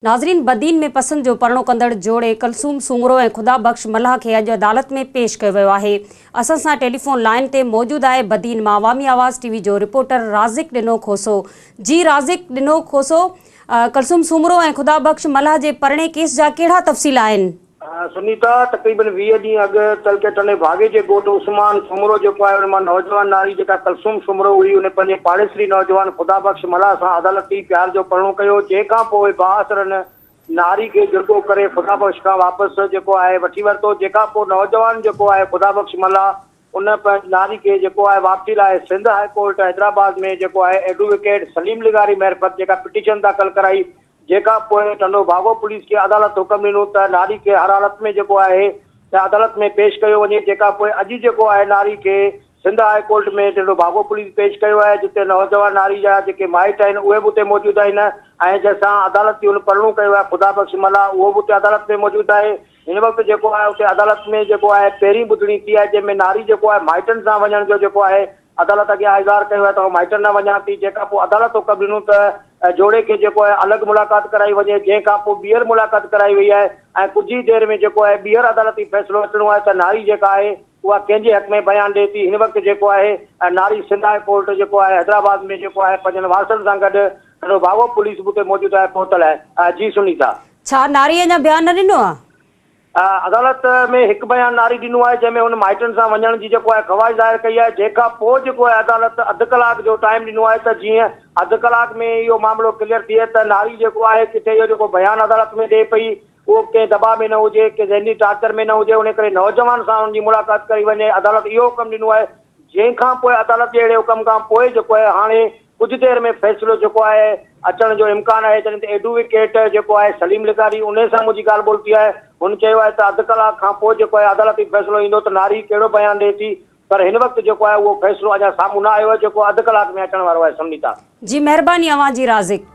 नाज़रीन, बदीन में पसंद जो परणो कंदड़ जोड़े कलसूम सूंगरो ऐं ख़ुदा बख़्श मल्लाह खे अॼु अदालत में पेश कयो वियो आहे। असां सां टेलीफोन लाइन ते मौजूद आहे बदीन मां अवामी आवाज़ टीवी जो रिपोर्टर राज़िक ॾिनो खोसो। जी राज़िक ॾिनो खोसो, कलसूम सूंगरो ऐं ख़ुदा बख़्श मल्लाह जे परणे केस जा कहिड़ा तफ़सील आहिनि? सुनीता, तक़रीबन 20 ॾींहं अॻु तलकेटने भागे जे ॻोठ उस्मान सूंगरो जेको आहे उन मां नौजवान नारी जेका कलसूम सूंगरो हुई उन पंहिंजे पाड़ेसरी नौजवान ख़ुदा बख़्श मल्लाह सां अदालती प्यार जो परणो कयो, जंहिंखां पोइ बाअसरनि नारी खे जुर्गो करे ख़ुदा बख़्श खां वापसि जेको आहे वठी वरितो। जंहिंखां पोइ नौजवान जेको आहे ख़ुदा बख़्श मल्लाह उन नारी खे जेको आहे वापसी लाइ सिंध हाई कोर्ट हैदराबाद में जेको आहे एडवोकेट सलीम लिगारी महरफत जेका पिटीशन दाख़िल कराई, जेका पोइ टंडो भागो पुलिस खे अदालत हुकम ॾिनो त नारी खे हर हालत में जेको आहे अदालत में पेश कयो वञे। जेका पोइ अॼु जेको आहे नारी खे सिंध हाई कोर्ट में टंडो भागो पुलिस पेश कयो आहे, जिते नौजवान नारी जा जेके माइट आहिनि उहे बि उते मौजूदु आहिनि ऐं जंहिंसां अदालती हुन परणो कयो आहे ख़ुदा बख़्श मल्लाह, उहो बि उते अदालत में मौजूदु आहे। हिन वक़्तु जेको आहे उते अदालत में जेको आहे पहिरीं ॿुधणी थी आहे, जंहिंमें नारी जेको आहे माइटनि सां वञण जो जेको आहे अदालत अॻियां इज़हार कयो आहे त माइटनि न वञा थी। जेका पोइ अदालत हुकम ॾिनो त जोड़े खे जेको आहे अलॻि मुलाक़ात कराई वञे, जंहिंखां पोइ ॿीहर मुलाक़ात कराई वई आहे ऐं कुझु ई देरि में जेको आहे ॿीहर अदालती फ़ैसिलो अचिणो आहे त नारी जेका आहे उहा कंहिंजे हक़ में बयानु ॾिए थी। हिन वक़्तु जेको आहे नारी सिंध हाई कोर्ट जेको आहे हैदराबाद में जेको आहे पंहिंजनि वारसनि सां गॾु भागो पुलिस बि उते मौजूदु आहे, पहुतल आहे। जी सुनीता, छा नारी अञा बयानु न ॾिनो आहे? अदालत में हिकु बयानु नारी ॾिनो आहे, जंहिंमें हुन माइटनि सां वञण जी जेको आहे ख़वाहिश ज़ाहिर कई आहे। जंहिंखां पोइ जेको आहे अदालत अधु कलाक जो टाइम ॾिनो आहे त जीअं अधु कलाक में इहो मामिलो क्लियर थिए त नारी जेको आहे किथे इहो जेको बयानु अदालत में ॾिए पई उहो कंहिं दॿाउ में न हुजे, कंहिं ज़हनी टार्चर में न हुजे, उन करे नौजवान सां हुनजी मुलाक़ात करी वञे। अदालत इहो हुकम ॾिनो आहे, जंहिंखां पोइ अदालत जे अहिड़े हुकम खां पोइ जेको आहे हाणे कुझु देरि में फ़ैसिलो जेको आहे अचण जो इम्कान आहे। जॾहिं त एडवोकेट जेको आहे सलीम लिगारी उन सां मुंहिंजी ॻाल्हि ॿोल थी आहे, हुन चयो आहे त अधु कलाक खां पोइ जेको आहे अदालती फ़ैसिलो ईंदो त नारी कहिड़ो बयानु ॾिए थी, पर हिन वक़्तु जेको आहे उहो फ़ैसिलो अञा साम्हूं न आयो आहे, जेको अधु कलाक में अचण वारो आहे। सुनीता जी, महिरबानी अवां जी राज़िक।